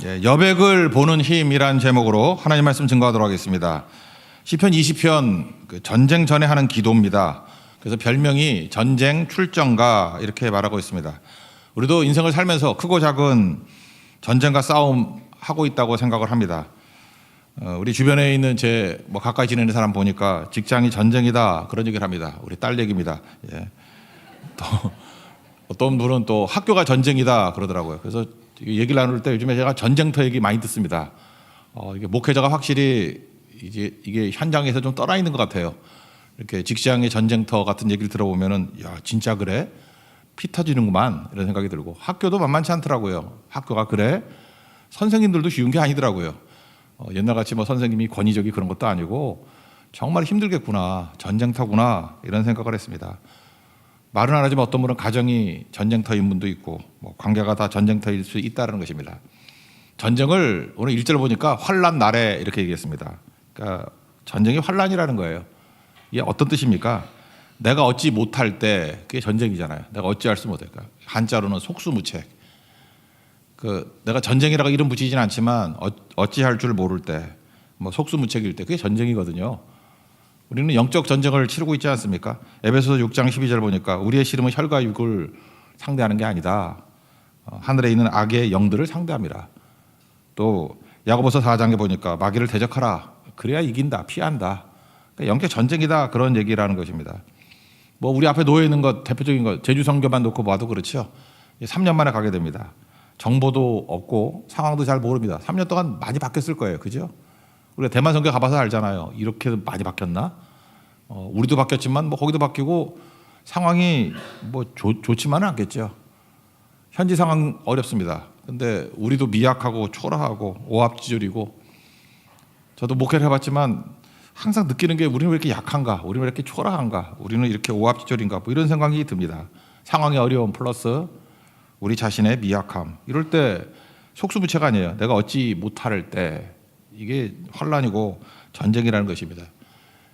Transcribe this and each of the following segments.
여백을 보는 힘이란 제목으로 하나님 말씀 증거하도록 하겠습니다. 시편 20편 전쟁 전에 하는 기도입니다. 그래서 별명이 전쟁 출정가 이렇게 말하고 있습니다. 우리도 인생을 살면서 크고 작은 전쟁과 싸움 하고 있다고 생각을 합니다. 우리 주변에 있는 제 가까이 지내는 사람 보니까 직장이 전쟁이다 그런 얘기를 합니다. 우리 딸 얘기입니다. 또 어떤 분은 또 학교가 전쟁이다 그러더라고요. 그래서 얘기를 나눌 때 요즘에 제가 전쟁터 얘기 많이 듣습니다. 이게 목회자가 확실히 이게 현장에서 좀 떠나 있는 것 같아요. 이렇게 직장의 전쟁터 같은 얘기를 들어보면은 야 진짜 그래? 피 터지는구만 이런 생각이 들고 학교도 만만치 않더라고요. 학교가 그래? 선생님들도 쉬운 게 아니더라고요. 옛날같이 선생님이 권위적이 그런 것도 아니고 정말 힘들겠구나 전쟁터구나 이런 생각을 했습니다. 말은 안 하지만 어떤 분은 가정이 전쟁터인 분도 있고 관계가 다 전쟁터일 수 있다는 것입니다. 전쟁을 오늘 1절 보니까 환난 날에 이렇게 얘기했습니다. 그러니까 전쟁이 환난이라는 거예요. 이게 어떤 뜻입니까? 내가 얻지 못할 때 그게 전쟁이잖아요. 내가 어찌할 수 못할까? 한자로는 속수무책. 내가 전쟁이라고 이름 붙이진 않지만 어찌할 줄 모를 때, 속수무책일 때 그게 전쟁이거든요. 우리는 영적 전쟁을 치르고 있지 않습니까? 에베소서 6장 12절 보니까 우리의 씨름은 혈과 육을 상대하는 게 아니다. 하늘에 있는 악의 영들을 상대합니다. 또 야고보서 4장에 보니까 마귀를 대적하라. 그래야 이긴다. 피한다. 그러니까 영적 전쟁이다. 그런 얘기라는 것입니다. 우리 앞에 놓여 있는 것 대표적인 것 제주 선교만 놓고 봐도 그렇죠. 3년 만에 가게 됩니다. 정보도 없고 상황도 잘 모릅니다. 3년 동안 많이 바뀌었을 거예요. 그죠? 우리가 대만 선교 가봐서 알잖아요. 이렇게 많이 바뀌었나? 우리도 바뀌었지만 거기도 바뀌고 상황이 좋지만은 않겠죠. 현지 상황 어렵습니다. 근데 우리도 미약하고 초라하고 오합지졸이고 저도 목회를 해봤지만 항상 느끼는 게 우리는 왜 이렇게 약한가? 우리는 왜 이렇게 초라한가? 우리는 이렇게 오합지졸인가? 이런 생각이 듭니다. 상황의 어려움 플러스 우리 자신의 미약함. 이럴 때 속수무책 아니에요. 내가 얻지 못할 때 이게 환난이고 전쟁이라는 것입니다.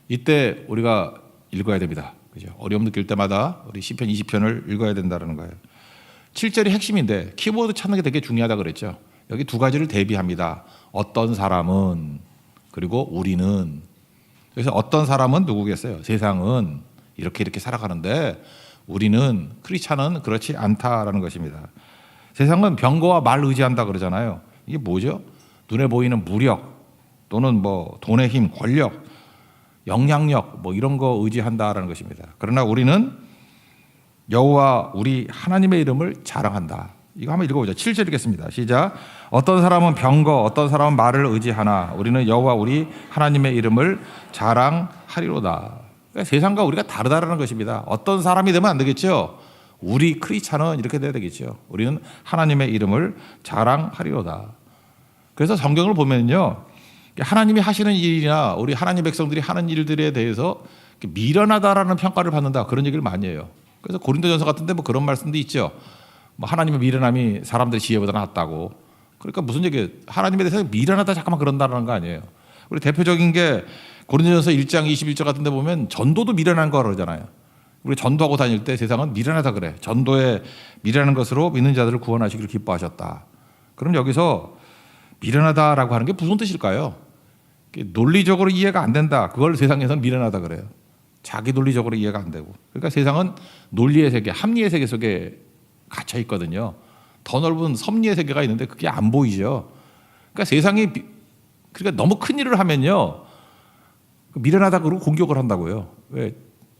이때 우리가 읽어야 됩니다. 그죠? 어려움 느낄 때마다 우리 시편 20편을 읽어야 된다는 거예요. 7절이 핵심인데 키보드 찾는 게 되게 중요하다 그랬죠. 여기 두 가지를 대비합니다. 어떤 사람은 그리고 우리는. 그래서 어떤 사람은 누구겠어요? 세상은 이렇게 살아가는데 우리는 크리스찬은 그렇지 않다라는 것입니다. 세상은 병거와 말 의지한다 그러잖아요. 이게 뭐죠? 눈에 보이는 무력 또는 돈의 힘, 권력, 영향력 이런 거 의지한다라는 것입니다. 그러나 우리는 여호와 우리 하나님의 이름을 자랑한다. 이거 한번 읽어보자. 7절 읽겠습니다. 시작. 어떤 사람은 병거, 어떤 사람은 말을 의지하나 우리는 여호와 우리 하나님의 이름을 자랑하리로다. 그러니까 세상과 우리가 다르다라는 것입니다. 어떤 사람이 되면 안 되겠죠. 우리 크리스찬은 이렇게 돼야 되겠죠. 우리는 하나님의 이름을 자랑하리로다. 그래서 성경을 보면요, 하나님이 하시는 일이나 우리 하나님 백성들이 하는 일들에 대해서 미련하다라는 평가를 받는다 그런 얘기를 많이 해요. 그래서 고린도전서 같은데 그런 말씀도 있죠. 하나님의 미련함이 사람들의 지혜보다 낫다고. 그러니까 무슨 얘기예요? 하나님에 대해서 미련하다 잠깐만 그런다는 거 아니에요. 우리 대표적인 게 고린도전서 1장 21절 같은데 보면 전도도 미련한 거 그러잖아요. 우리 전도하고 다닐 때 세상은 미련하다 그래. 전도에 미련한 것으로 믿는 자들을 구원하시기를 기뻐하셨다. 그럼 여기서 미련하다라고 하는 게 무슨 뜻일까요? 논리적으로 이해가 안 된다. 그걸 세상에서는 미련하다 그래요. 자기 논리적으로 이해가 안 되고. 그러니까 세상은 논리의 세계, 합리의 세계 속에 갇혀 있거든요. 더 넓은 섭리의 세계가 있는데 그게 안 보이죠. 그러니까 세상이 그러니까 너무 큰 일을 하면요. 미련하다 그러고 공격을 한다고요. 왜?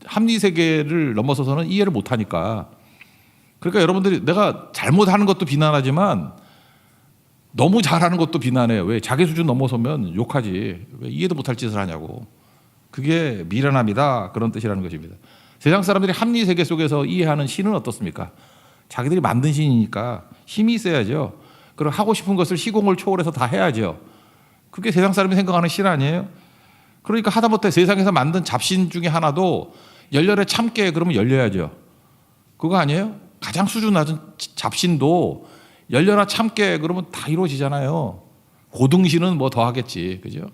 합리 세계를 넘어서서는 이해를 못 하니까. 그러니까 여러분들이 내가 잘못하는 것도 비난하지만 너무 잘하는 것도 비난해요. 왜? 자기 수준 넘어서면 욕하지. 왜 이해도 못할 짓을 하냐고. 그게 미련함이다. 그런 뜻이라는 것입니다. 세상 사람들이 합리 세계 속에서 이해하는 신은 어떻습니까? 자기들이 만든 신이니까 힘이 있어야죠. 그리고 하고 싶은 것을 시공을 초월해서 다 해야죠. 그게 세상 사람이 생각하는 신 아니에요? 그러니까 하다못해 세상에서 만든 잡신 중에 하나도 열렬에 참게 그러면 열려야죠. 그거 아니에요? 가장 수준 낮은 잡신도 열려나 참게 그러면 다 이루어지잖아요. 고등신은 더 하겠지. 그죠?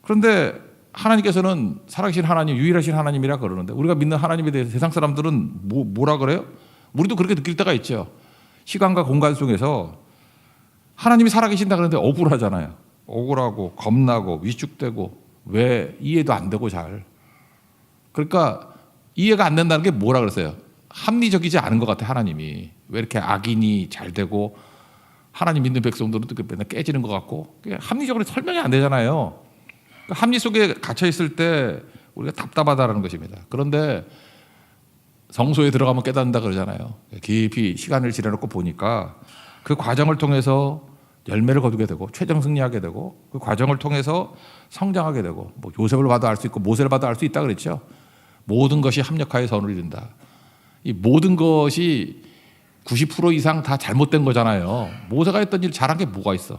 그런데 하나님께서는 살아계신 하나님, 유일하신 하나님이라 그러는데 우리가 믿는 하나님에 대해서 세상 사람들은 뭐라 그래요? 우리도 그렇게 느낄 때가 있죠. 시간과 공간 속에서 하나님이 살아계신다 그러는데 억울하잖아요. 억울하고 겁나고 위축되고 왜 이해도 안 되고 잘. 그러니까 이해가 안 된다는 게 뭐라 그랬어요? 합리적이지 않은 것 같아. 하나님이 왜 이렇게 악인이 잘 되고 하나님 믿는 백성들은 또 맨날 깨지는 것 같고 합리적으로 설명이 안 되잖아요. 합리 속에 갇혀 있을 때 우리가 답답하다는 것입니다. 그런데 성소에 들어가면 깨닫는다 그러잖아요. 깊이 시간을 지내놓고 보니까 그 과정을 통해서 열매를 거두게 되고 최종 승리하게 되고 그 과정을 통해서 성장하게 되고 뭐 요셉을 봐도 알 수 있고 모세를 봐도 알 수 있다 그랬죠. 모든 것이 합력하여 선을 이룬다. 이 모든 것이 90% 이상 다 잘못된 거잖아요. 모세가 했던 일 잘한 게 뭐가 있어?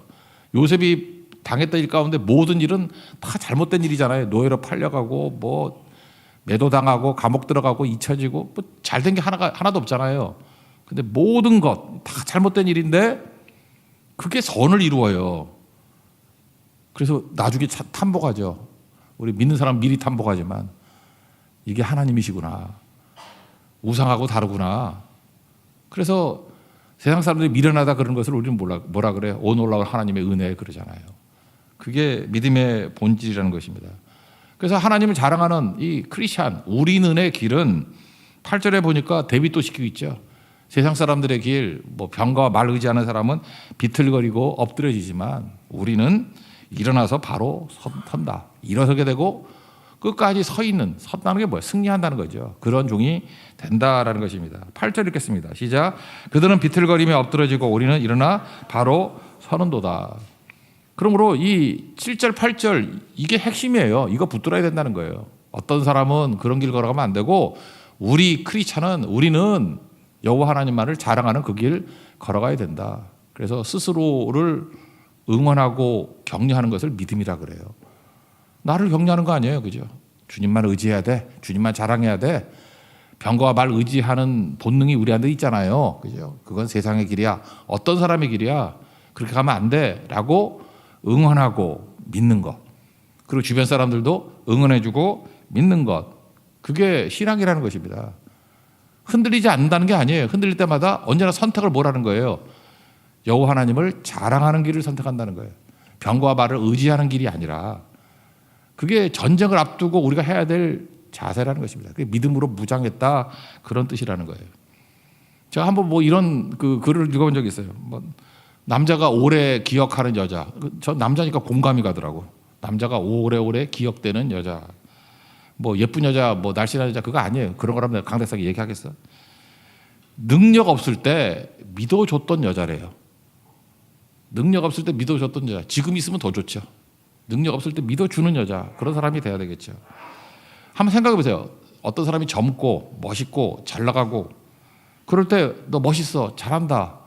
요셉이 당했던 일 가운데 모든 일은 다 잘못된 일이잖아요. 노예로 팔려가고 뭐 매도당하고 감옥 들어가고 잊혀지고 뭐 잘된 게 하나도 없잖아요. 근데 모든 것 다 잘못된 일인데 그게 선을 이루어요. 그래서 나중에 탐복하죠. 우리 믿는 사람 미리 탐복하지만 이게 하나님이시구나. 우상하고 다르구나. 그래서 세상 사람들이 미련하다 그런 것을 우리는 뭐라 그래요? 오 놀라운 하나님의 은혜 그러잖아요. 그게 믿음의 본질이라는 것입니다. 그래서 하나님을 자랑하는 이 크리스찬 우리는의 길은 8절에 보니까 대비도 시키고 있죠. 세상 사람들의 길, 뭐 병과 말 의지하는 사람은 비틀거리고 엎드려지지만 우리는 일어나서 바로 선다. 일어서게 되고 끝까지 선다는 게 뭐예요? 승리한다는 거죠. 그런 종이 된다라는 것입니다. 8절 읽겠습니다. 시작. 그들은 비틀거리며 엎드러지고 우리는 일어나 바로 서는도다. 그러므로 이 7절, 8절 이게 핵심이에요. 이거 붙들어야 된다는 거예요. 어떤 사람은 그런 길 걸어가면 안 되고 우리 크리스찬은 우리는 여호와 하나님만을 자랑하는 그 길 걸어가야 된다. 그래서 스스로를 응원하고 격려하는 것을 믿음이라 그래요. 나를 격려하는 거 아니에요. 그죠? 주님만 의지해야 돼. 주님만 자랑해야 돼. 병과 말 의지하는 본능이 우리한테 있잖아요. 그죠? 그건 세상의 길이야. 어떤 사람의 길이야. 그렇게 가면 안 돼. 라고 응원하고 믿는 것. 그리고 주변 사람들도 응원해주고 믿는 것. 그게 신앙이라는 것입니다. 흔들리지 않는다는 게 아니에요. 흔들릴 때마다 언제나 선택을 뭐라는 거예요? 여호와 하나님을 자랑하는 길을 선택한다는 거예요. 병과 말을 의지하는 길이 아니라 그게 전쟁을 앞두고 우리가 해야 될 자세라는 것입니다. 그게 믿음으로 무장했다 그런 뜻이라는 거예요. 제가 한번 뭐 이런 그 글을 읽어본 적이 있어요. 뭐 남자가 오래 기억하는 여자. 저 남자니까 공감이 가더라고. 남자가 오래오래 기억되는 여자. 뭐 예쁜 여자, 뭐 날씬한 여자 그거 아니에요. 그런 거라면 내가 강대상이 얘기하겠어. 능력 없을 때 믿어줬던 여자래요. 능력 없을 때 믿어줬던 여자. 지금 있으면 더 좋죠. 능력 없을 때 믿어주는 여자. 그런 사람이 돼야 되겠죠. 한번 생각해 보세요. 어떤 사람이 젊고 멋있고 잘 나가고 그럴 때 너 멋있어 잘한다.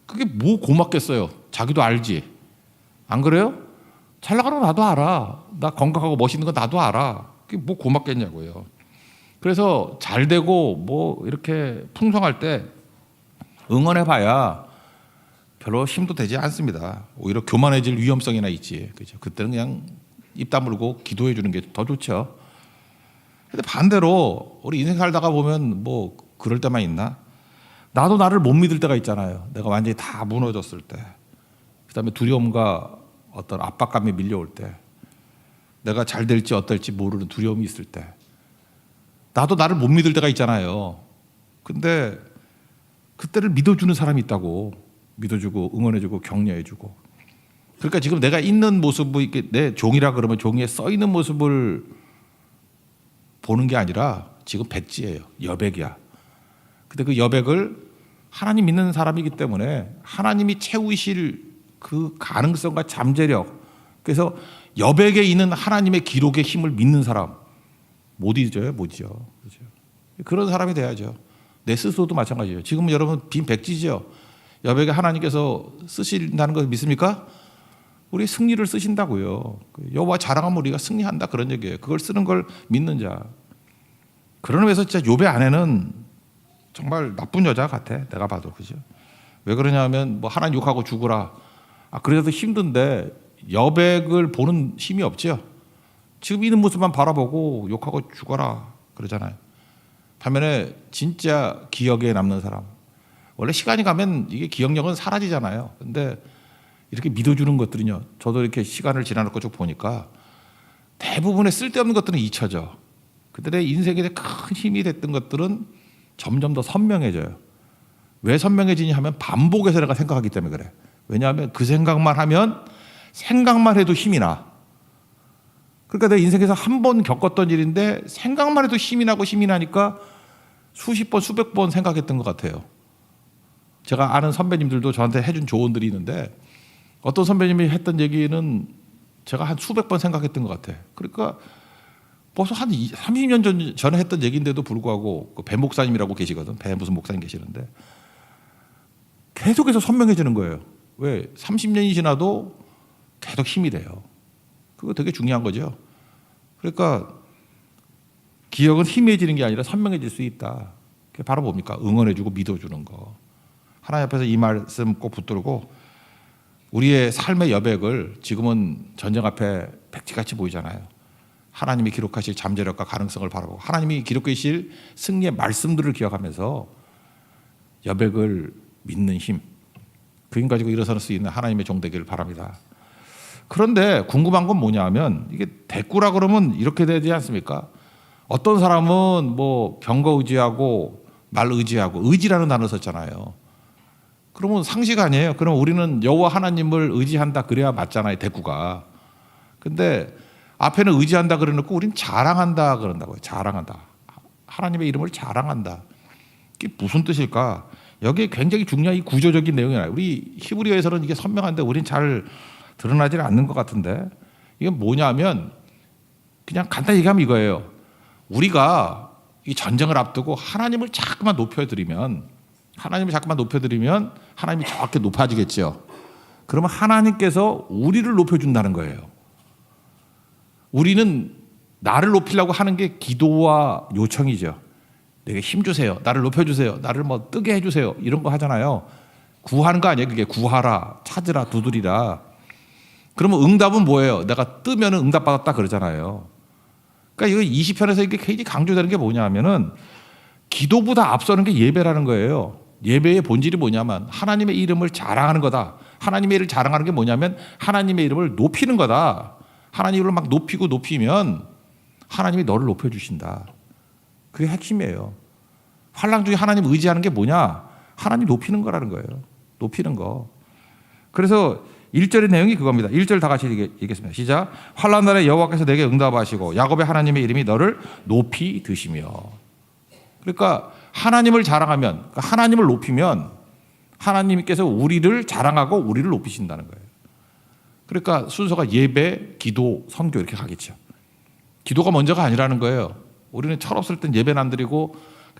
그게 뭐 고맙겠어요. 자기도 알지. 안 그래요? 잘 나가는 거 나도 알아. 나 건강하고 멋있는 거 나도 알아. 그게 뭐 고맙겠냐고요. 그래서 잘 되고 뭐 이렇게 풍성할 때 응원해봐야 별로 힘도 되지 않습니다. 오히려 교만해질 위험성이나 있지. 그죠? 그때는 그냥 입 다물고 기도해 주는 게 더 좋죠. 근데 반대로 우리 인생 살다가 보면 뭐 그럴 때만 있나? 나도 나를 못 믿을 때가 있잖아요. 내가 완전히 다 무너졌을 때. 그다음에 두려움과 어떤 압박감이 밀려올 때. 내가 잘 될지 어떨지 모르는 두려움이 있을 때. 나도 나를 못 믿을 때가 있잖아요. 근데 그때를 믿어주는 사람이 있다고. 믿어주고 응원해주고 격려해주고. 그러니까 지금 내가 있는 모습이 내 종이라 그러면 종이에 써 있는 모습을 보는 게 아니라 지금 백지예요. 여백이야. 근데 그 여백을 하나님 믿는 사람이기 때문에 하나님이 채우실 그 가능성과 잠재력. 그래서 여백에 있는 하나님의 기록의 힘을 믿는 사람 못 잊어요, 못 잊어. 그렇죠? 그런 사람이 돼야죠. 내 스스로도 마찬가지예요. 지금 여러분 빈 백지죠. 여백에 하나님께서 쓰신다는 걸 믿습니까? 우리 승리를 쓰신다고요. 여호와 자랑하면 우리가 승리한다 그런 얘기예요. 그걸 쓰는 걸 믿는 자. 그런 의미에서 진짜 욥의 아내는 정말 나쁜 여자 같아. 내가 봐도 그죠. 왜 그러냐면 뭐 하나님 욕하고 죽으라. 그래도 힘든데 여백을 보는 힘이 없죠. 지금 있는 모습만 바라보고 욕하고 죽어라 그러잖아요. 반면에 진짜 기억에 남는 사람. 원래 시간이 가면 이게 기억력은 사라지잖아요. 근데 이렇게 믿어주는 것들은요. 저도 이렇게 시간을 지나놓고 쭉 보니까 대부분의 쓸데없는 것들은 잊혀져. 그들의 인생에 큰 힘이 됐던 것들은 점점 더 선명해져요. 왜 선명해지냐 하면 반복해서 내가 생각하기 때문에 그래. 왜냐하면 그 생각만 해도 힘이 나. 그러니까 내 인생에서 한 번 겪었던 일인데 생각만 해도 힘이 나니까 수십 번, 수백 번 생각했던 것 같아요. 제가 아는 선배님들도 저한테 해준 조언들이 있는데 어떤 선배님이 했던 얘기는 제가 한 수백 번 생각했던 것 같아. 그러니까 벌써 한 30년 전에 했던 얘기인데도 불구하고 배 목사님이라고 계시거든. 배 무슨 목사님 계시는데 계속해서 선명해지는 거예요. 왜? 30년이 지나도 계속 힘이 돼요. 그거 되게 중요한 거죠. 그러니까 기억은 희미해지는 게 아니라 선명해질 수 있다. 그게 바로 뭡니까? 응원해주고 믿어주는 거. 하나님 앞에서 이 말씀 꼭 붙들고 우리의 삶의 여백을 지금은 전쟁 앞에 백지같이 보이잖아요. 하나님이 기록하실 잠재력과 가능성을 바라보고 하나님이 기록하실 승리의 말씀들을 기억하면서 여백을 믿는 힘, 그 힘 가지고 일어설 수 있는 하나님의 종 되기를 바랍니다. 그런데 궁금한 건 뭐냐 하면 이게 대꾸라 그러면 이렇게 되지 않습니까? 어떤 사람은 뭐 병거 의지하고 말 의지하고 의지라는 단어 썼잖아요. 그러면 상식 아니에요. 그럼 우리는 여호와 하나님을 의지한다 그래야 맞잖아요. 대꾸가. 근데 앞에는 의지한다 그래놓고 우린 자랑한다 그런다고요. 자랑한다. 하나님의 이름을 자랑한다. 이게 무슨 뜻일까? 여기에 굉장히 중요한 이 구조적인 내용이 나요. 우리 히브리어에서는 이게 선명한데 우린 잘 드러나지 않는 것 같은데 이게 뭐냐면 그냥 간단히 얘기하면 이거예요. 우리가 이 전쟁을 앞두고 하나님을 자꾸만 높여드리면 하나님이 저렇게 높아지겠죠. 그러면 하나님께서 우리를 높여준다는 거예요. 우리는 나를 높이려고 하는 게 기도와 요청이죠. 내게 힘 주세요. 나를 높여주세요. 나를 뭐 뜨게 해주세요. 이런 거 하잖아요. 구하는 거 아니에요. 그게 구하라, 찾으라, 두드리라. 그러면 응답은 뭐예요? 내가 뜨면 응답받았다 그러잖아요. 그러니까 이거 20편에서 이게 굉장히 강조되는 게 뭐냐 하면은 기도보다 앞서는 게 예배라는 거예요. 예배의 본질이 뭐냐면 하나님의 이름을 자랑하는 거다. 하나님의 이름을 자랑하는 게 뭐냐면 하나님의 이름을 높이는 거다. 하나님을 막 높이면 하나님이 너를 높여주신다. 그게 핵심이에요. 환난 중에 하나님 의지하는 게 뭐냐? 하나님 높이는 거라는 거예요. 높이는 거. 그래서 1절의 내용이 그겁니다. 1절 다 같이 읽겠습니다. 시작. 환난 날에 여호와께서 내게 응답하시고 야곱의 하나님의 이름이 너를 높이 드시며. 그러니까 하나님을 자랑하면, 그러니까 하나님을 높이면 하나님께서 우리를 자랑하고 우리를 높이신다는 거예요. 그러니까 순서가 예배, 기도, 선교 이렇게 가겠죠. 기도가 먼저가 아니라는 거예요. 우리는 철없을 땐 예배는 안 드리고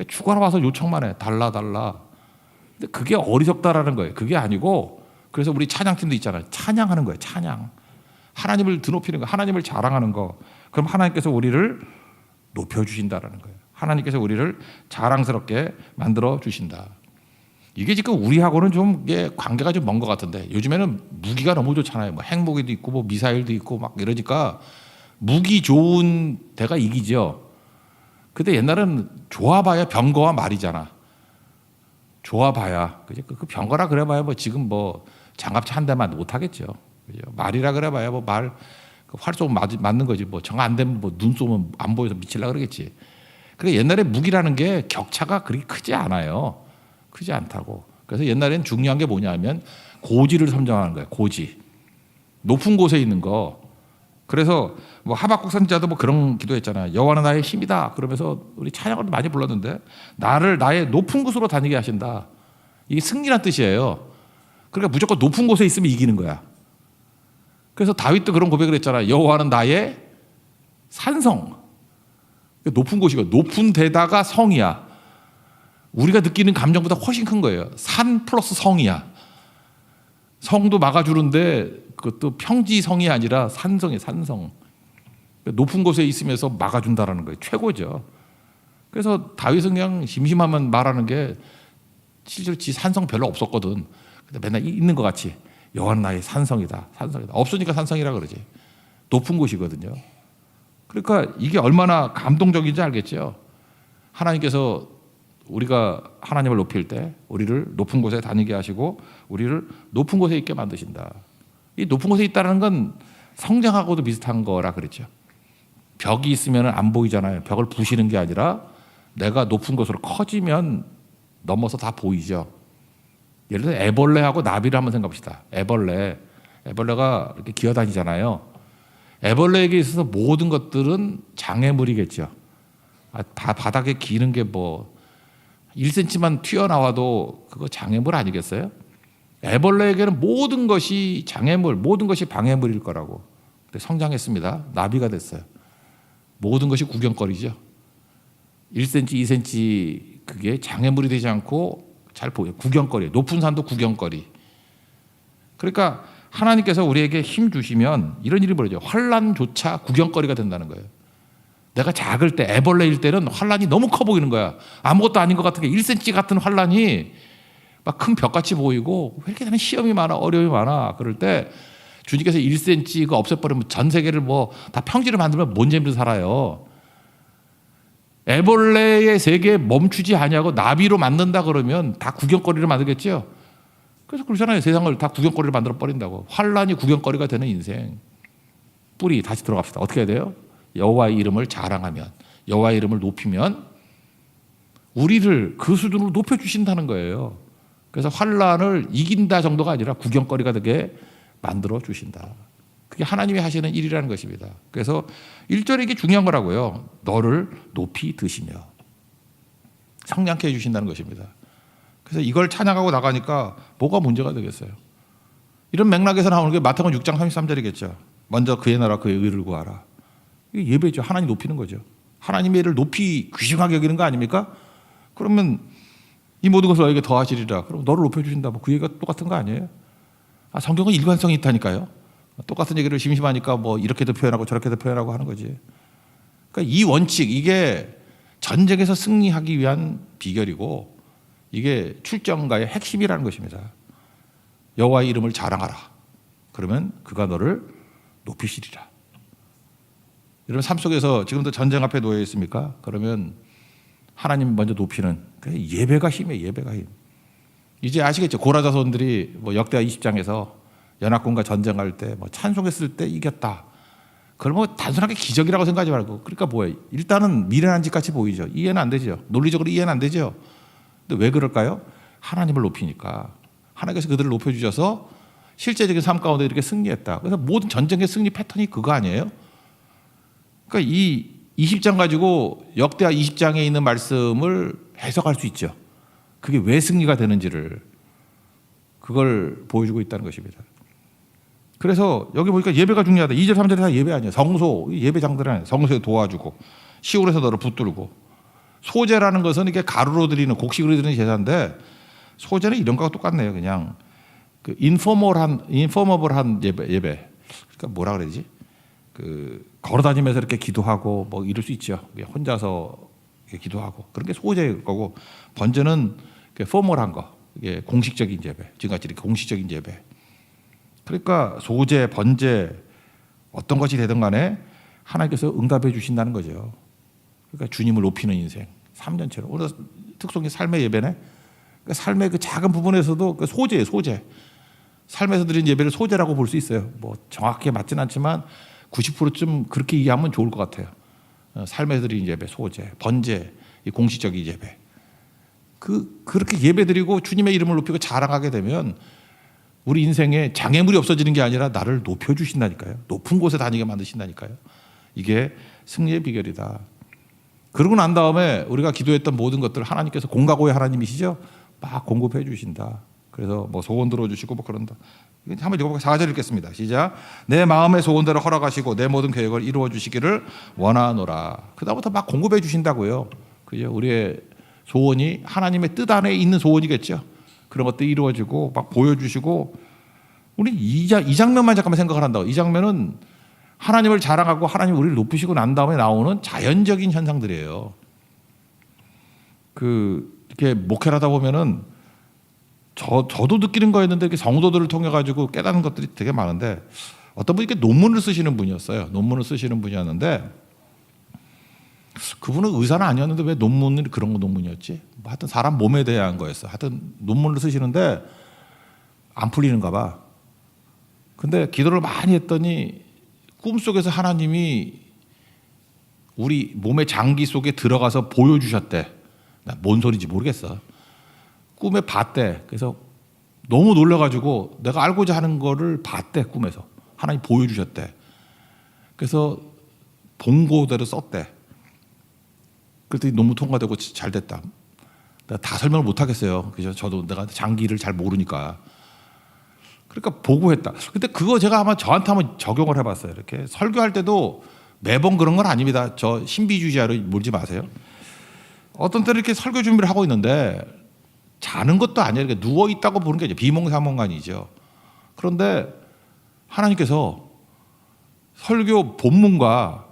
주가러 와서 요청만 해. 달라. 근데 그게 어리석다라는 거예요. 그게 아니고 그래서 우리 찬양팀도 있잖아요. 찬양하는 거예요. 찬양. 하나님을 드높이는 거, 하나님을 자랑하는 거. 그럼 하나님께서 우리를 높여주신다라는 거예요. 하나님께서 우리를 자랑스럽게 만들어 주신다. 이게 지금 우리하고는 좀 관계가 좀 먼 것 같은데 요즘에는 무기가 너무 좋잖아요. 뭐 핵무기도 있고 뭐 미사일도 있고 막 이러니까 무기 좋은 데가 이기죠. 근데 옛날에는 좋아봐야 병거와 말이잖아. 좋아봐야 그죠? 그 병거라 그래봐야 뭐 지금 뭐 장갑차 한 대만 못 하겠죠. 그죠? 말이라 그래봐야 뭐 말 활 쏘면 맞는 거지. 뭐 정 안 되면 뭐 눈 쏘면 안 보여서 미칠라 그러겠지. 그러니까 옛날에 무기라는 게 격차가 그렇게 크지 않아요. 크지 않다고. 그래서 옛날에는 중요한 게 뭐냐면 고지를 선정하는 거예요. 고지. 높은 곳에 있는 거. 그래서 뭐 하박국 선지자도 뭐 그런 기도했잖아요. 여호와는 나의 힘이다. 그러면서 우리 찬양을 많이 불렀는데 나를 나의 높은 곳으로 다니게 하신다. 이게 승리란 뜻이에요. 그러니까 무조건 높은 곳에 있으면 이기는 거야. 그래서 다윗도 그런 고백을 했잖아요. 여호와는 나의 산성. 높은 곳이고 높은 데다가 성이야. 우리가 느끼는 감정보다 훨씬 큰 거예요. 산 플러스 성이야. 성도 막아주는데 그것도 평지성이 아니라 산성이에요. 산성. 높은 곳에 있으면서 막아준다라는 거예요. 최고죠. 그래서 다윗은 그냥 심심하면 말하는 게 실제로 지 산성 별로 없었거든. 근데 맨날 있는 것 같이 여호와는 나의 산성이다. 산성이다. 없으니까 산성이라 그러지. 높은 곳이거든요. 그러니까 이게 얼마나 감동적인지 알겠죠. 하나님께서 우리가 하나님을 높일 때 우리를 높은 곳에 다니게 하시고 우리를 높은 곳에 있게 만드신다. 이 높은 곳에 있다는 건 성장하고도 비슷한 거라 그랬죠. 벽이 있으면 안 보이잖아요. 벽을 부시는 게 아니라 내가 높은 곳으로 커지면 넘어서 다 보이죠. 예를 들어 애벌레하고 나비를 한번 생각합시다. 애벌레가 이렇게 기어다니잖아요. 애벌레에게 있어서 모든 것들은 장애물이겠죠. 바닥에 기는 게 뭐 1cm만 튀어나와도 그거 장애물 아니겠어요? 애벌레에게는 모든 것이 장애물, 모든 것이 방해물일 거라고. 근데 성장했습니다. 나비가 됐어요. 모든 것이 구경거리죠. 1cm, 2cm 그게 장애물이 되지 않고 잘 보여요. 구경거리. 높은 산도 구경거리. 그러니까 하나님께서 우리에게 힘 주시면 이런 일이 벌어져요. 환난조차 구경거리가 된다는 거예요. 내가 작을 때, 애벌레일 때는 환난이 너무 커 보이는 거야. 아무것도 아닌 것 같은 게 1cm 같은 환난이 막 큰 벽같이 보이고 왜 이렇게 나는 시험이 많아, 어려움이 많아. 그럴 때 주님께서 1cm가 없애버리면 전 세계를 뭐 다 평지를 만들면 뭔 재미로 살아요. 애벌레의 세계에 멈추지 아니하고 나비로 만든다 그러면 다 구경거리를 만들겠죠. 그래서 그러잖아요. 세상을 다 구경거리를 만들어 버린다고. 환란이 구경거리가 되는 인생. 뿌리 다시 들어갑시다. 어떻게 해야 돼요? 여호와의 이름을 자랑하면, 여호와의 이름을 높이면 우리를 그 수준으로 높여주신다는 거예요. 그래서 환란을 이긴다 정도가 아니라 구경거리가 되게 만들어 주신다. 그게 하나님이 하시는 일이라는 것입니다. 그래서 1절에 이게 중요한 거라고요. 너를 높이 드시며 성량케 해주신다는 것입니다. 그래서 이걸 찬양하고 나가니까 뭐가 문제가 되겠어요? 이런 맥락에서 나오는 게 마태복음 6장 33절이겠죠. 먼저 그의 나라 그의 의를 구하라. 이게 예배죠. 하나님 높이는 거죠. 하나님의 일을 높이 귀중하게 여기는 거 아닙니까? 그러면 이 모든 것을 너에게 더하시리라. 그럼 너를 높여주신다. 뭐 그 얘기가 똑같은 거 아니에요? 성경은 일관성이 있다니까요. 똑같은 얘기를 심심하니까 뭐 이렇게도 표현하고 저렇게도 표현하고 하는 거지. 그러니까 이 원칙, 이게 전쟁에서 승리하기 위한 비결이고 이게 출정가의 핵심이라는 것입니다. 여호와의 이름을 자랑하라. 그러면 그가 너를 높이시리라. 여러분 삶 속에서 지금도 전쟁 앞에 놓여 있습니까? 그러면 하나님 먼저 높이는 예배가 힘이에요. 예배가 힘. 이제 아시겠죠? 고라 자손들이 뭐 역대하 20장에서 연합군과 전쟁할 때 뭐 찬송했을 때 이겼다. 그걸 뭐 단순하게 기적이라고 생각하지 말고 그러니까 뭐예요? 일단은 미련한 짓 같이 보이죠. 이해는 안 되죠. 논리적으로 이해는 안 되죠. 근데 왜 그럴까요? 하나님을 높이니까. 하나님께서 그들을 높여주셔서 실제적인 삶 가운데 이렇게 승리했다. 그래서 모든 전쟁의 승리 패턴이 그거 아니에요? 그러니까 이 20장 가지고 역대하 20장에 있는 말씀을 해석할 수 있죠. 그게 왜 승리가 되는지를 그걸 보여주고 있다는 것입니다. 그래서 여기 보니까 예배가 중요하다. 2절 3절에 다 예배 아니에요. 성소, 예배장들 아니에요. 성소에 도와주고 시골에서 너를 붙들고 소제라는 것은 이게 가루로 드리는 곡식으로 드리는 제사인데 소제는 이런 거와 똑같네요. 그냥 그 인포머블한 예배. 그러니까 뭐라 그러지? 그 걸어다니면서 이렇게 기도하고 뭐 이럴 수 있죠. 혼자서 기도하고 그런 게 소제일 거고 번제는 포멀한 거, 이게 공식적인 예배, 지금같이 이렇게 공식적인 예배. 그러니까 소제, 번제 어떤 것이 되든 간에 하나님께서 응답해 주신다는 거죠. 그러니까 주님을 높이는 인생, 3년째로. 오늘 특성이 삶의 예배네. 그러니까 삶의 그 작은 부분에서도 그 소제예요, 소제. 삶에서 드린 예배를 소제라고 볼 수 있어요. 뭐 정확하게 맞지는 않지만 90%쯤 그렇게 이해하면 좋을 것 같아요. 삶에서 드린 예배, 소제, 번제, 이 공식적인 예배. 그렇게 예배 드리고 주님의 이름을 높이고 자랑하게 되면 우리 인생에 장애물이 없어지는 게 아니라 나를 높여주신다니까요. 높은 곳에 다니게 만드신다니까요. 이게 승리의 비결이다. 그러고 난 다음에 우리가 기도했던 모든 것들 하나님께서 공과고의 하나님이시죠. 막 공급해 주신다. 그래서 뭐 소원 들어주시고 뭐 그런다. 한번 읽어볼까요? 4절 읽겠습니다. 시작. 내 마음의 소원대로 허락하시고 내 모든 계획을 이루어 주시기를 원하노라. 그다음부터 막 공급해 주신다고요. 그죠? 우리의 소원이 하나님의 뜻 안에 있는 소원이겠죠. 그런 것도 이루어지고 막 보여주시고 우리 이 장면만 잠깐만 생각을 한다고. 이 장면은 하나님을 자랑하고 하나님 우리를 높이시고 난 다음에 나오는 자연적인 현상들이에요. 이렇게 목회를 하다 보면은 저도 느끼는 거였는데 이렇게 성도들을 통해 가지고 깨닫는 것들이 되게 많은데 어떤 분이 이렇게 논문을 쓰시는 분이었어요. 논문을 쓰시는 분이었는데 그분은 의사는 아니었는데 왜 논문이 그런 논문이었지? 뭐 하여튼 사람 몸에 대한 거였어. 하여튼 논문을 쓰시는데 안 풀리는가 봐. 근데 기도를 많이 했더니 꿈속에서 하나님이 우리 몸의 장기 속에 들어가서 보여주셨대. 나 뭔 소리인지 모르겠어. 꿈에 봤대. 그래서 너무 놀라가지고 내가 알고자 하는 거를 봤대. 꿈에서 하나님 보여주셨대. 그래서 본고대로 썼대. 그랬더니 너무 통과되고 잘 됐다. 내가 다 설명을 못 하겠어요. 그죠? 저도 내가 장기를 잘 모르니까. 그러니까 보고했다. 근데 그거 제가 아마 저한테 한번 적용을 해봤어요. 이렇게 설교할 때도 매번 그런 건 아닙니다. 저 신비주의자로 몰지 마세요. 어떤 때는 이렇게 설교 준비를 하고 있는데 자는 것도 아니에요. 이렇게 누워 있다고 보는 게 이제 비몽사몽간이죠. 그런데 하나님께서 설교 본문과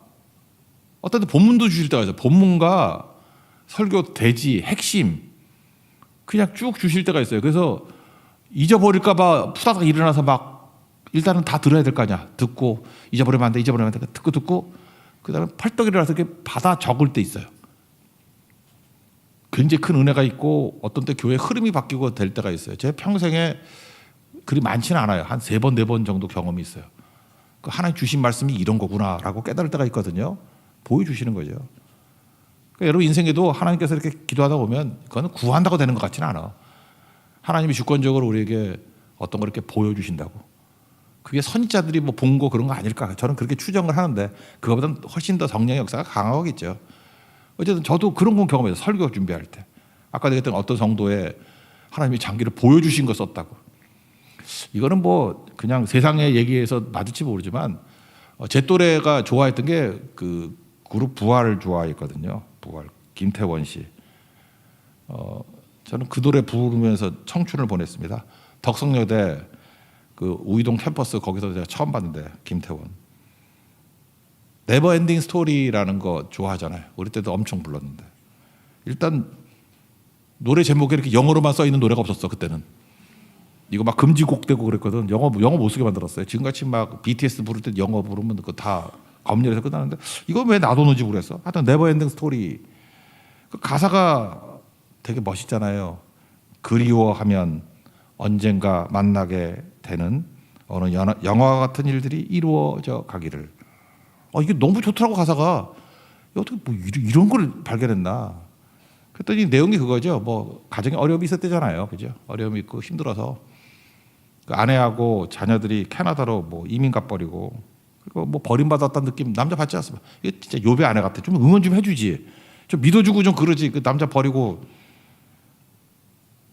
어떤 때 본문도 주실 때가 있어요. 본문과 설교 대지 핵심 그냥 쭉 주실 때가 있어요. 그래서 잊어버릴까 봐 푸다닥 일어나서 막 일단은 다 들어야 될 거 아니야. 듣고 잊어버리면 안 돼. 잊어버리면 안 돼. 듣고 그다음에 펄떡 일어나서 이렇게 받아 적을 때 있어요. 굉장히 큰 은혜가 있고 어떤 때 교회 흐름이 바뀌고 될 때가 있어요. 제 평생에 그리 많지는 않아요. 한 3번, 4번 정도 경험이 있어요. 그 하나님 주신 말씀이 이런 거구나라고 깨달을 때가 있거든요. 보여주시는 거죠. 그러니까 여러분 인생에도 하나님께서 이렇게 기도하다 보면 그거는 구한다고 되는 것 같지는 않아. 하나님이 주권적으로 우리에게 어떤 걸 이렇게 보여주신다고. 그게 선지자들이 뭐 본 거 그런 거 아닐까. 저는 그렇게 추정을 하는데 그거보다는 훨씬 더 성령의 역사가 강하겠죠. 어쨌든 저도 그런 건 경험해요. 설교 준비할 때. 아까 얘기했던 어떤 성도에 하나님이 장기를 보여주신 거 썼다고. 이거는 뭐 그냥 세상의 얘기에서 맞을지 모르지만 제 또래가 좋아했던 게 그 그룹 부활을 좋아했거든요. 부활 김태원 씨. 저는 그 노래 부르면서 청춘을 보냈습니다. 덕성여대 그 우이동 캠퍼스 거기서 제가 처음 봤는데 김태원. 네버엔딩 스토리라는 거 좋아하잖아요. 우리 때도 엄청 불렀는데 일단 노래 제목에 이렇게 영어로만 써 있는 노래가 없었어 그때는. 이거 막 금지곡 되고 그랬거든. 영어 못 쓰게 만들었어요. 지금같이 막 BTS 부를 때 영어 부르면 그거 다 검열해서 끝나는데 이거 왜 놔뒀는지 모르겠어. 하여튼 네버엔딩 스토리 그 가사가 되게 멋있잖아요. 그리워하면 언젠가 만나게 되는 어느 영화 같은 일들이 이루어져 가기를. 이게 너무 좋더라고 가사가. 어떻게 뭐 이런 걸 발견했나. 그랬더니 내용이 그거죠. 뭐 가정에 어려움이 있었대잖아요. 그죠? 어려움이 있고 힘들어서 그 아내하고 자녀들이 캐나다로 뭐 이민 가버리고 그리고 뭐 버림받았다는 느낌 남자 받지 않습니까? 이게 진짜 욥의 아내 같아. 좀 응원 좀 해주지. 좀 믿어주고 좀 그러지. 그 남자 버리고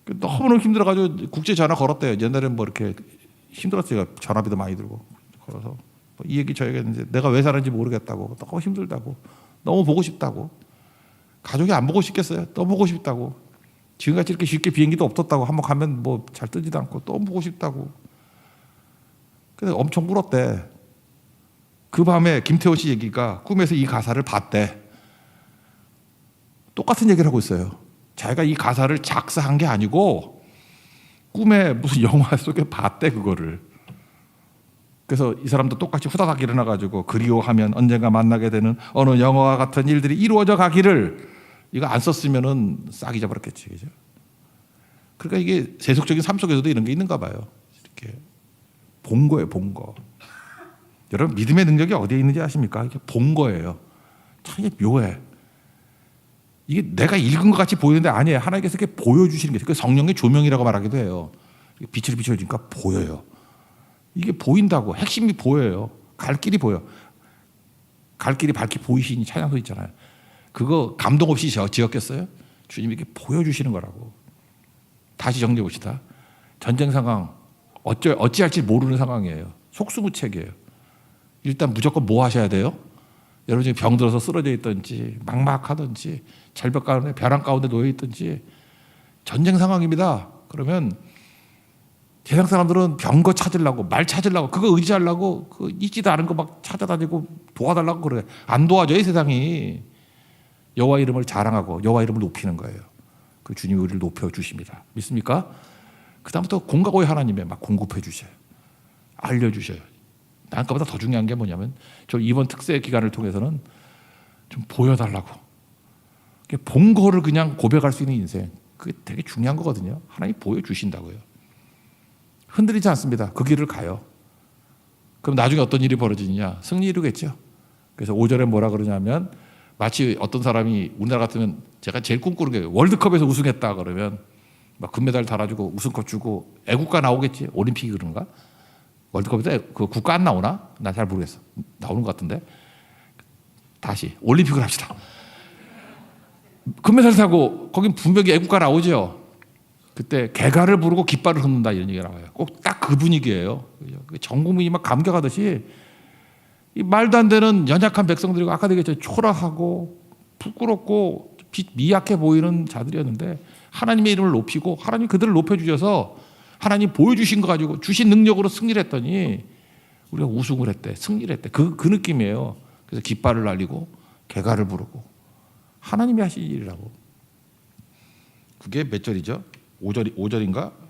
너무너무 힘들어가지고 국제 전화 걸었대요. 옛날에는 뭐 이렇게 힘들었어요. 전화비도 많이 들고 걸어서 이 얘기 저 얘기 했는데 내가 왜 사는지 모르겠다고. 너무 힘들다고. 너무 보고 싶다고. 가족이 안 보고 싶겠어요. 또 보고 싶다고. 지금같이 이렇게 쉽게 비행기도 없었다고. 한번 가면 뭐 잘 뜨지도 않고 또 보고 싶다고. 그래서 엄청 울었대. 그 밤에 김태호 씨 얘기가 꿈에서 이 가사를 봤대. 똑같은 얘기를 하고 있어요. 자기가 이 가사를 작사한 게 아니고 꿈에 무슨 영화 속에 봤대 그거를. 그래서 이 사람도 똑같이 후다닥 일어나가지고 그리워하면 언젠가 만나게 되는 어느 영화와 같은 일들이 이루어져 가기를. 이거 안 썼으면은 싹 잊어버렸겠지, 그죠? 그러니까 이게 세속적인 삶 속에서도 이런 게 있는가 봐요. 이렇게 본 거예요, 본 거. 여러분 믿음의 능력이 어디에 있는지 아십니까? 이게 본 거예요. 참 묘해. 이게 내가 읽은 것 같이 보이는데 아니에요. 하나님께서 이렇게 보여주시는 게, 그 성령의 조명이라고 말하기도 해요. 빛을 비춰주니까 보여요. 이게 보인다고. 핵심이 보여요. 갈 길이 보여. 갈 길이 밝게 보이시니 찬양소 있잖아요. 그거 감동 없이 지었겠어요? 주님이 이렇게 보여주시는 거라고. 다시 정리해 봅시다. 전쟁 상황 어찌할지 모르는 상황이에요. 속수무책이에요. 일단 무조건 뭐 하셔야 돼요? 여러분 지금 병들어서 쓰러져 있든지 막막하든지 절벽 가운데 벼랑 가운데 놓여 있든지 전쟁 상황입니다. 그러면 세상 사람들은 병거 찾으려고 말 찾으려고 그거 의지하려고 그 있지도 않은 거 막 찾아다니고 도와달라고 그래. 안 도와줘요 세상이. 여호와 이름을 자랑하고 여호와 이름을 높이는 거예요. 그 주님이 우리를 높여주십니다. 믿습니까? 그 다음부터 공과고의 하나님에 막 공급해 주셔요. 알려주셔요. 난 그보다 더 중요한 게 뭐냐면 저 이번 특세 기간을 통해서는 좀 보여달라고. 본 거를 그냥 고백할 수 있는 인생. 그게 되게 중요한 거거든요. 하나님 보여주신다고요. 흔들리지 않습니다. 그 길을 가요. 그럼 나중에 어떤 일이 벌어지느냐? 승리 이루겠죠. 그래서 5절에 뭐라 그러냐면 마치 어떤 사람이 우리나라 같으면 제가 제일 꿈꾸는 게 월드컵에서 우승했다 그러면 막 금메달 달아주고 우승컵 주고 애국가 나오겠지. 올림픽이 그런가? 월드컵에서 그 국가 안 나오나? 나 잘 모르겠어. 나오는 것 같은데. 다시 올림픽을 합시다. 금메달 타고 거긴 분명히 애국가 나오죠. 그때 개가를 부르고 깃발을 흔든다 이런 얘기가 나와요. 꼭 딱 그 분위기예요. 전 국민이 막 감격하듯이 이 말도 안 되는 연약한 백성들이고 아까 얘기했죠. 초라하고 부끄럽고 미약해 보이는 자들이었는데 하나님의 이름을 높이고 하나님 그들을 높여주셔서 하나님 보여주신 거 가지고 주신 능력으로 승리를 했더니 우리가 우승을 했대. 승리를 했대. 그 느낌이에요. 그래서 깃발을 날리고 개가를 부르고 하나님이 하신 일이라고. 그게 몇 절이죠? 5절인가?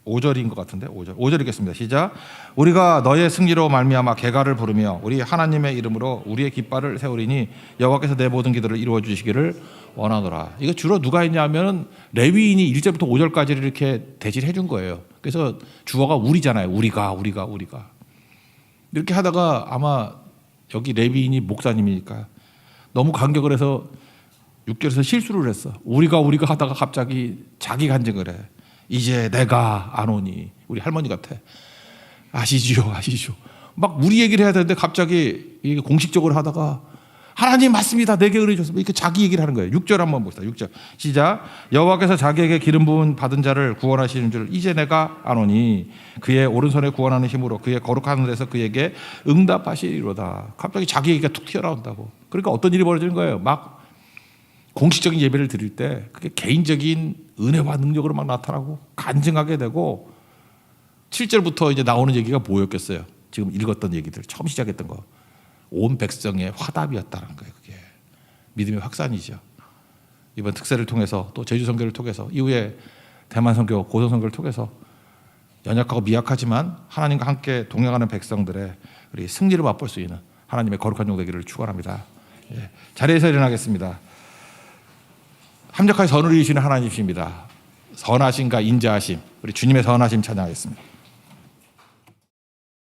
5절인 것 같은데 5절 읽겠습니다. 시작. 우리가 너의 승리로 말미암아 개가를 부르며 우리 하나님의 이름으로 우리의 깃발을 세우리니 여호와께서 내 모든 기도를 이루어 주시기를 원하노라. 이거 주로 누가 했냐면 레위인이 1절부터 5절까지를 이렇게 대신해 준 거예요. 그래서 주어가 우리잖아요. 우리가 이렇게 하다가 아마 여기 레위인이 목사님이니까 너무 간격을 해서 6절에서 실수를 했어. 우리가 하다가 갑자기 자기 간증을 해. 이제 내가 안 오니. 우리 할머니 같아. 아시죠. 막 우리 얘기를 해야 되는데 갑자기 이게 공식적으로 하다가 하나님 맞습니다. 내게 은혜 주셨습니다. 이렇게 자기 얘기를 하는 거예요. 6절 한번 봅시다. 6절 시작. 여호와께서 자기에게 기름 부은 받은 자를 구원하시는 줄 이제 내가 아노니 그의 오른손에 구원하는 힘으로 그의 거룩한 하늘에서 그에게 응답하시리로다. 갑자기 자기 얘기가 툭 튀어나온다고. 그러니까 어떤 일이 벌어지는 거예요. 막 공식적인 예배를 드릴 때 그게 개인적인 은혜와 능력으로 막 나타나고 간증하게 되고 7절부터 이제 나오는 얘기가 뭐였겠어요? 지금 읽었던 얘기들 처음 시작했던 거. 온 백성의 화답이었다는 거예요. 그게 믿음의 확산이죠. 이번 특세를 통해서 또 제주 선교를 통해서 이후에 대만 선교, 고성 선교를 통해서 연약하고 미약하지만 하나님과 함께 동행하는 백성들의 우리 승리를 맛볼 수 있는 하나님의 거룩한 종 되기를 축원합니다. 예. 자리에서 일어나겠습니다. 합력하여 선을 이루시는 하나님이십니다. 선하심과 인자하심, 우리 주님의 선하심 찬양하겠습니다.